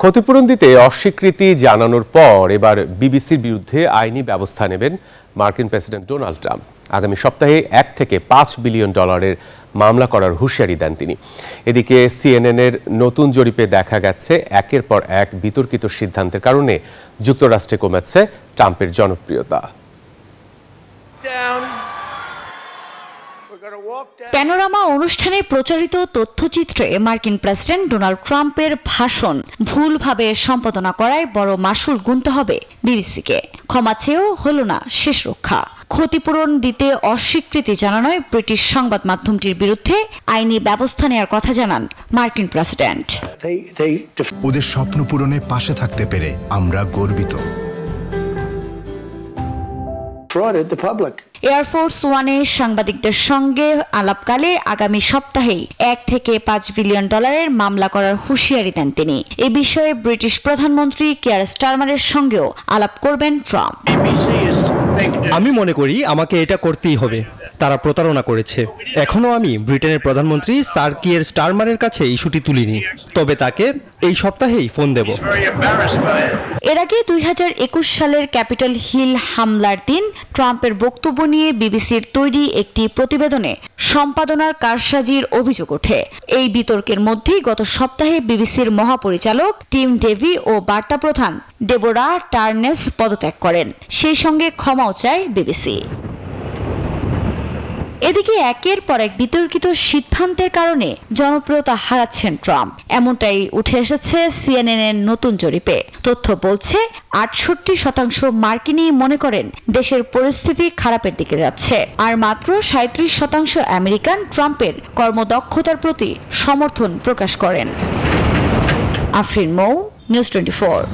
ক্ষতিপূরণ দিতে অস্বীকৃতি জানানোর পর এবার বিবিসির বিরুদ্ধে আইনি ব্যবস্থা নেবেন মার্কিন প্রেসিডেন্ট ডোনাল্ড ট্রাম্প। আগামী সপ্তাহে $1 থেকে $5 বিলিয়ন মামলা করার হুঁশিয়ারি দেন তিনি। এদিকে সিএনএনের নতুন জরিপে দেখা গেছে একের পর এক বিতর্কিত সিদ্ধান্তের কারণে যুক্তরাষ্ট্রে কমেছে ট্রাম্পের জনপ্রিয়তা। প্যানোরামা অনুষ্ঠানে প্রচারিত তথ্যচিত্রে মার্কিন প্রেসিডেন্ট ডোনাল্ড ট্রাম্পের ভাষণ ভুলভাবে সম্পাদনা করায় বড় মাশুল গুনতে হবে বিবিসিকে। ক্ষমা চেয়েও হলো না শেষ রক্ষা। ক্ষতিপূরণ দিতে অস্বীকৃতি জানানোয় ব্রিটিশ সংবাদ মাধ্যমটির বিরুদ্ধে আইনি ব্যবস্থা নেওয়ার কথা জানান মার্কিন প্রেসিডেন্ট। ওদের স্বপ্ন পূরণে পাশে থাকতে পেরে আমরা গর্বিত। এয়ারফোর্স ওয়ানে সাংবাদিকদের সঙ্গে আলাপকালে আগামী সপ্তাহেই $1 থেকে $5 বিলিয়ন মামলা করার হুঁশিয়ারি দেন তিনি। এ বিষয়ে ব্রিটিশ প্রধানমন্ত্রী কিয়ার স্টারমারের সঙ্গেও আলাপ করবেন ট্রাম্প। আমি মনে করি আমাকে এটা করতেই হবে। তারা প্রতারণা করেছে। এখনো আমি ব্রিটেনের প্রধানমন্ত্রী স্যার কিয়ার স্টারমারের কাছে ইস্যুটি তুলিনি, তবে তাকে এই সপ্তাহেই ফোন দেব। এর আগে 2021 সালের ক্যাপিটল হিল হামলার দিন ট্রাম্পের বক্তব্য নিয়ে বিবিসির তৈরি একটি প্রতিবেদনে সম্পাদনার কারসাজির অভিযোগ ওঠে। এই বিতর্কের মধ্যেই গত সপ্তাহে বিবিসির মহাপরিচালক টিম ডেভি ও বার্তা প্রধান ডেবোরা টার্নেস পদত্যাগ করেন। সেই সঙ্গে ক্ষমাও চায় বিবিসি। এদিকে একের পর এক বিতর্কিত সিদ্ধান্তের কারণে জনপ্রিয়তা হারাচ্ছেন ট্রাম্প, এমনটাই উঠে এসেছে সিএনএনের নতুন জরিপে। তথ্য বলছে 68% মার্কিনই মনে করেন দেশের পরিস্থিতি খারাপের দিকে যাচ্ছে, আর মাত্র 37% আমেরিকান ট্রাম্পের কর্মদক্ষতার প্রতি সমর্থন প্রকাশ করেন। আফরিন মৌ, নিউজ 24।